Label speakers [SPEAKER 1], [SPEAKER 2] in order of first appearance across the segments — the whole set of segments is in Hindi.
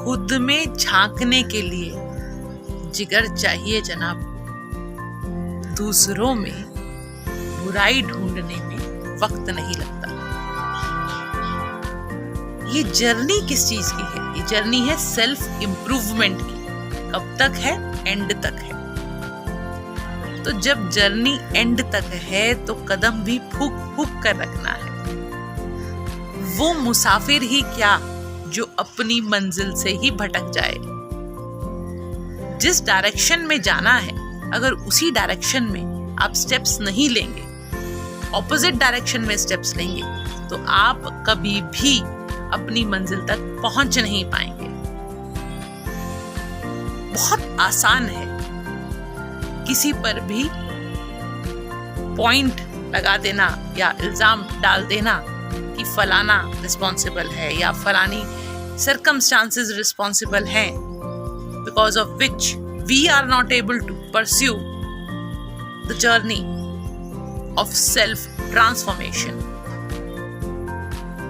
[SPEAKER 1] खुद में झांकने के लिए जिगर चाहिए जनाब। दूसरों में बुराई ढूंढने में वक्त नहीं लगता। ये जर्नी किस चीज की है? ये जर्नी है सेल्फ इम्प्रूवमेंट की। कब तक है? एंड तक है। तो जब जर्नी एंड तक है तो कदम भी फूक फूक कर रखना है। वो मुसाफिर ही क्या जो अपनी मंजिल से ही भटक जाए। जिस डायरेक्शन में जाना है, अगर उसी डायरेक्शन में आप स्टेप्स नहीं लेंगे, ऑपोजिट डायरेक्शन में स्टेप्स लेंगे, तो आप कभी भी अपनी मंजिल तक पहुंच नहीं पाएंगे। बहुत आसान है किसी पर भी पॉइंट लगा देना या इल्जाम डाल देना कि फलाना रिस्पॉन्सिबल है या फलानी सर्कमस्टांसेस रिस्पॉन्सिबल हैं, because of which we are not able to pursue the journey of self transformation।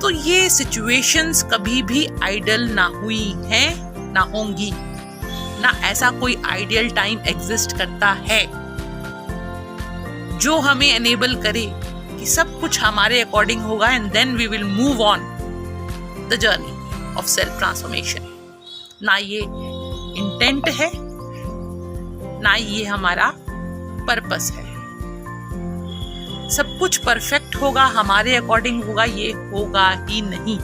[SPEAKER 1] तो ये सिचुएशंस कभी भी आइडियल ना हुई हैं, ना होंगी, ना ऐसा कोई आइडियल टाइम एग्जिस्ट करता है जो हमें एनेबल करे कि सब कुछ हमारे अकॉर्डिंग होगा and then we will move on the journey of self transformation. ना ये इंटेंट है, ना ये हमारा पर्पस है। सब कुछ परफेक्ट होगा, हमारे अकॉर्डिंग होगा, ये होगा ही नहीं।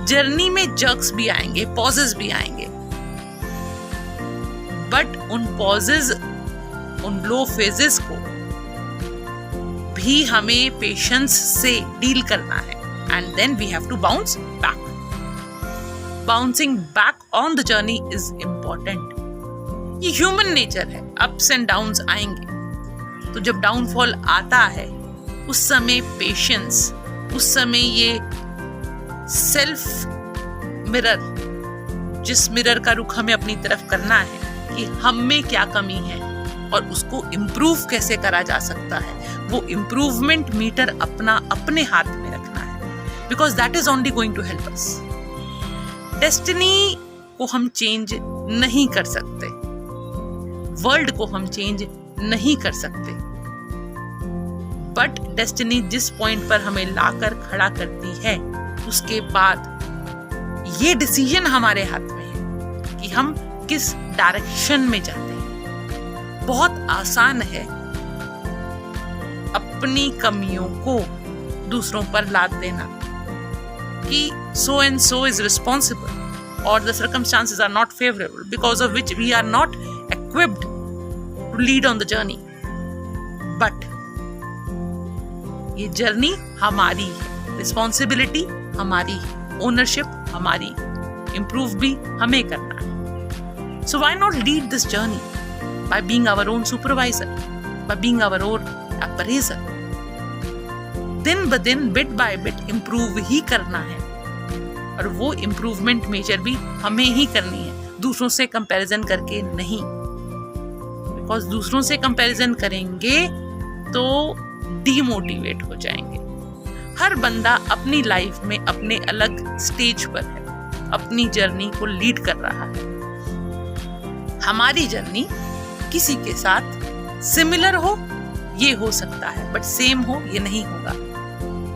[SPEAKER 1] जर्नी में जर्क्स भी आएंगे, पॉजेस भी आएंगे, बट उन पॉजेस, उन लो फेजेस को भी हमें पेशेंस से डील करना है and then we have to bounce back. Bouncing back on the journey is important. ये ह्यूमन नेचर है, अप्स एंड डाउन्स आएंगे। तो जब डाउनफॉल आता है उस समय पेशेंस, उस समय ये सेल्फ मिरर, जिस मिरर का रुख हमें अपनी तरफ करना है कि हम में क्या कमी है और उसको इम्प्रूव कैसे करा जा सकता है, वो इम्प्रूवमेंट मीटर अपना अपने हाथ में रखना है, because that is only going to help us. Destiny को हम चेंज नहीं कर सकते, वर्ल्ड को हम चेंज नहीं कर सकते, बट डेस्टिनी जिस पॉइंट पर हमें लाकर खड़ा करती है उसके बाद ये डिसीजन हमारे हाथ में है कि हम किस डायरेक्शन में जाते हैं। बहुत आसान है अपनी कमियों को दूसरों पर लाद देना कि so and so is responsible or the circumstances are not favorable because of which we are not equipped to lead on the journey। But ये जर्नी हमारी है, रिस्पॉन्सिबिलिटी हमारी है, ओनरशिप हमारी, इम्प्रूव भी हमें करना है। So why not lead this journey by being our own supervisor, by being our own appraiser? दिन ब दिन, बिट बाय बिट इम्प्रूव ही करना है और वो इम्प्रूवमेंट मेजर भी हमें ही करनी है, दूसरों से कंपैरिजन करके नहीं। बिकॉज दूसरों से कंपैरिजन करेंगे तो डीमोटिवेट हो जाएंगे। हर बंदा अपनी लाइफ में अपने अलग स्टेज पर है, अपनी जर्नी को लीड कर रहा है। हमारी जर्नी किसी के साथ सिमिलर हो ये हो सकता है, बट सेम हो ये नहीं होगा।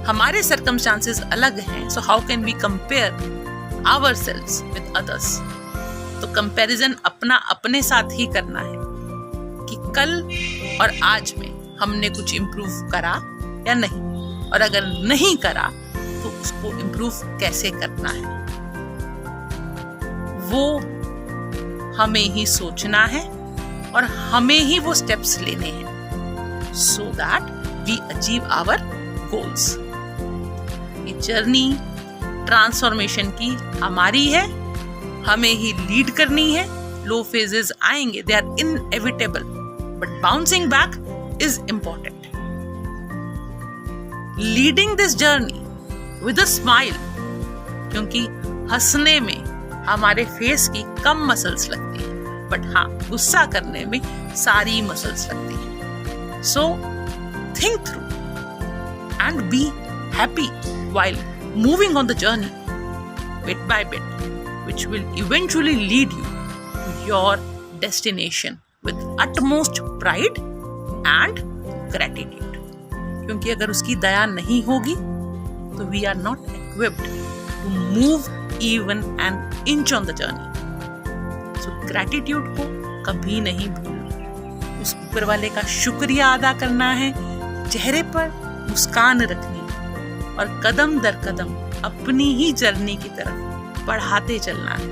[SPEAKER 1] हमारे सर्कमस्टांसेस अलग हैं, so how can we compare ourselves with others? तो कंपैरिजन अपना अपने साथ ही करना है कि कल और आज में हमने कुछ इम्प्रूव करा या नहीं, और अगर नहीं करा तो उसको इम्प्रूव कैसे करना है वो हमें ही सोचना है और हमें ही वो स्टेप्स लेने हैं so that we achieve our goals. ये जर्नी ट्रांसफॉर्मेशन की हमारी है, हमें ही लीड करनी है। लो फेजेस आएंगे, they are inevitable, but bouncing back is important. Leading this journey with a smile, क्योंकि हंसने में हमारे फेस की कम मसल्स लगती हैं, बट हाँ गुस्सा करने में सारी मसल्स लगती हैं। So think through and be happy while moving on the journey bit by bit which will eventually lead you to your destination with utmost pride and gratitude. क्योंकि अगर उसकी दया नहीं होगी तो we are not equipped to move even an inch on the journey. So gratitude को कभी नहीं भूलना, उस ऊपर वाले का शुक्रिया अदा करना है, चेहरे पर मुस्कान रखनी है और कदम दर कदम अपनी ही जर्नी की तरफ बढ़ाते चलना है.